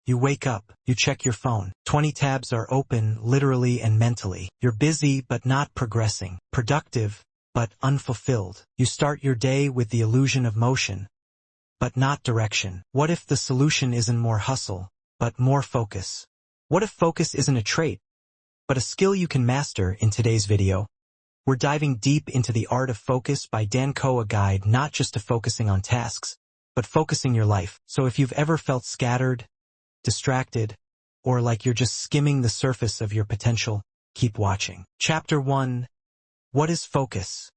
You wake up, you check your phone. 20 tabs are open, literally and mentally. You're busy but not progressing. Productive but unfulfilled. You start your day with the illusion of motion, but not direction. What if the solution isn't more hustle, but more focus? What if focus isn't a trait, but a skill you can master? In today's video, we're diving deep into the art of focus by Dan Koe, a guide not just to focusing on tasks, but focusing your life. So if you've ever felt scattered, distracted, or like you're just skimming the surface of your potential, keep watching. Chapter 1. What is focus?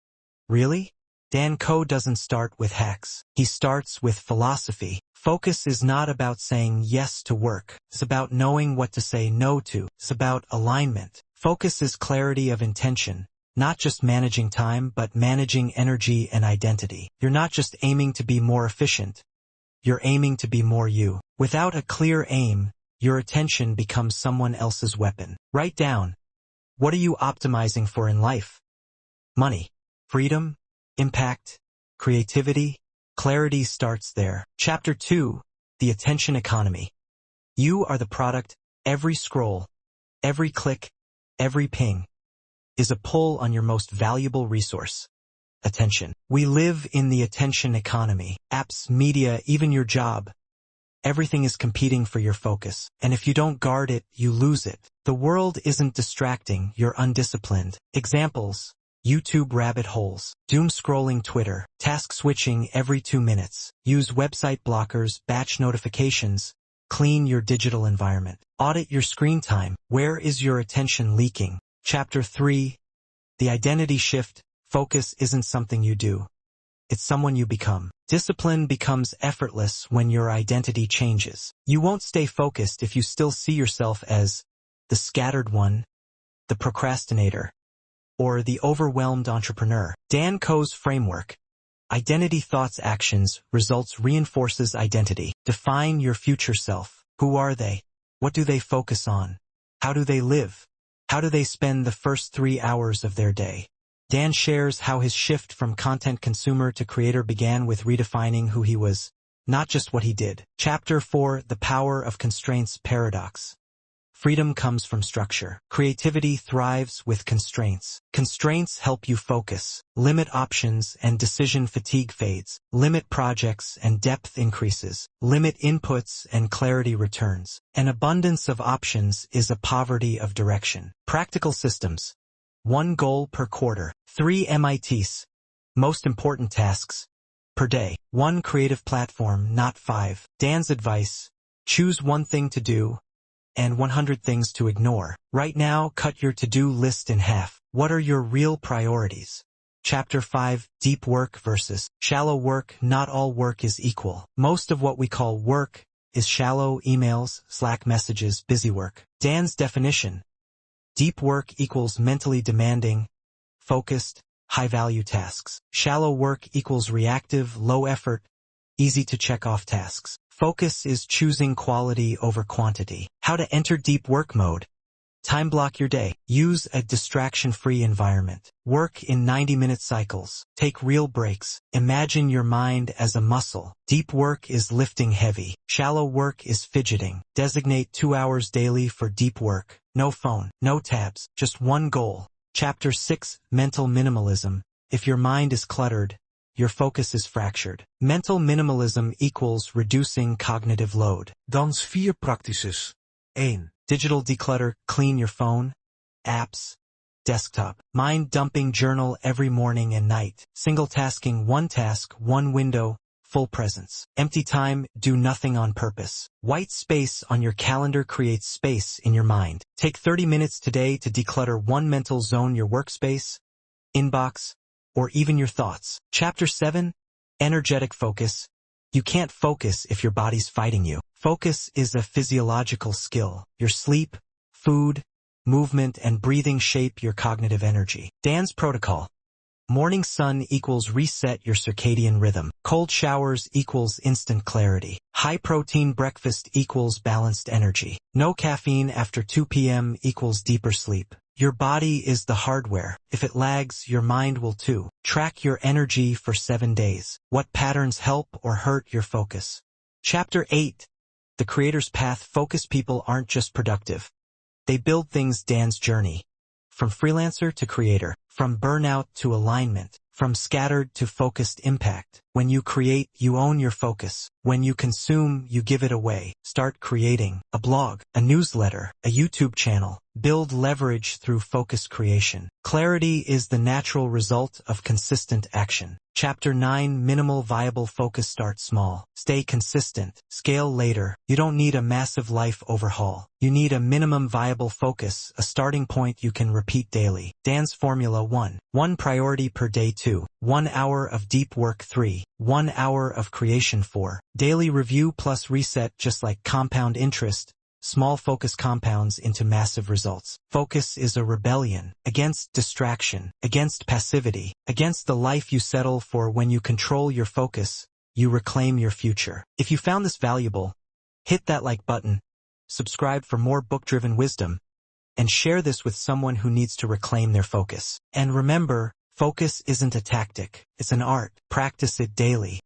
Really? Dan Koe doesn't start with hacks. He starts with philosophy. Focus is not about saying yes to work. It's about knowing what to say no to. It's about alignment. Focus is clarity of intention, not just managing time, but managing energy and identity. You're not just aiming to be more efficient. You're aiming to be more you. Without a clear aim, your attention becomes someone else's weapon. Write down. What are you optimizing for in life? Money, freedom, impact, creativity. Clarity starts there. Chapter 2. The attention economy. You are the product. Every scroll, every click, every ping is a pull on your most valuable resource. Attention. We live in the attention economy. Apps, media, even your job. Everything is competing for your focus. And if you don't guard it, you lose it. The world isn't distracting, you're undisciplined. Examples. YouTube rabbit holes. Doom scrolling Twitter. Task switching every 2 minutes. Use website blockers, batch notifications. Clean your digital environment. Audit your screen time. Where is your attention leaking? Chapter 3. The identity shift. Focus isn't something you do. It's someone you become. Discipline becomes effortless when your identity changes. You won't stay focused if you still see yourself as the scattered one, the procrastinator, or the overwhelmed entrepreneur. Dan Koe's framework. Identity, thoughts, actions, results reinforces identity. Define your future self. Who are they? What do they focus on? How do they live? How do they spend the first 3 hours of their day? Dan shares how his shift from content consumer to creator began with redefining who he was, not just what he did. Chapter 4. The power of constraints paradox. Freedom comes from structure. Creativity thrives with constraints. Constraints help you focus. Limit options and decision fatigue fades. Limit projects and depth increases. Limit inputs and clarity returns. An abundance of options is a poverty of direction. Practical systems. 1 goal per quarter. 3 MITs. Most important tasks per day. 1 creative platform, not 5. Dan's advice. Choose 1 thing to do and 100 things to ignore. Right now, cut your to-do list in half. What are your real priorities? Chapter 5. Deep work versus shallow work. Not all work is equal. Most of what we call work is shallow: emails, Slack messages, busy work. Dan's definition. Deep work equals mentally demanding, focused, high-value tasks. Shallow work equals reactive, low-effort, easy-to-check-off tasks. Focus is choosing quality over quantity. How to enter deep work mode. Time block your day. Use a distraction-free environment. Work in 90-minute cycles. Take real breaks. Imagine your mind as a muscle. Deep work is lifting heavy. Shallow work is fidgeting. Designate 2 hours daily for deep work. No phone, no tabs, just 1 goal. Chapter 6. Mental minimalism. If your mind is cluttered, your focus is fractured. Mental minimalism equals reducing cognitive load. Dans 4 practices. 1. Digital declutter. Clean your phone, apps, desktop. Mind dumping journal every morning and night. Single tasking. 1 task, 1 window, full presence. Empty time. Do nothing on purpose. White space on your calendar creates space in your mind. Take 30 minutes today to declutter 1 mental zone: your workspace, inbox, or even your thoughts. Chapter 7. Energetic focus. You can't focus if your body's fighting you. Focus is a physiological skill. Your sleep, food, movement, and breathing shape your cognitive energy. Dan's protocol. Morning sun equals reset your circadian rhythm. Cold showers equals instant clarity. High protein breakfast equals balanced energy. No caffeine after 2 p.m. equals deeper sleep. Your body is the hardware. If it lags, your mind will too. Track your energy for 7 days. What patterns help or hurt your focus? Chapter 8. The creator's path. Focused people aren't just productive. They build things. Dan's journey. From freelancer to creator. From burnout to alignment. From scattered to focused impact. When you create, you own your focus. When you consume, you give it away. Start creating a blog, a newsletter, a YouTube channel. Build leverage through focused creation. Clarity is the natural result of consistent action. Chapter 9. Minimal viable focus. Start small. Stay consistent. Scale later. You don't need a massive life overhaul. You need a minimum viable focus, a starting point you can repeat daily. Dan's Formula 1. 1 priority per day. 2. 1 hour of deep work. 3. 1 hour of creation. 4. Daily review plus reset. Just like compound interest, small focus compounds into massive results. Focus is a rebellion against distraction, against passivity, against the life you settle for. When you control your focus, you reclaim your future. If you found this valuable, hit that like button, subscribe for more book-driven wisdom, and share this with someone who needs to reclaim their focus. And remember, focus isn't a tactic, it's an art. Practice it daily.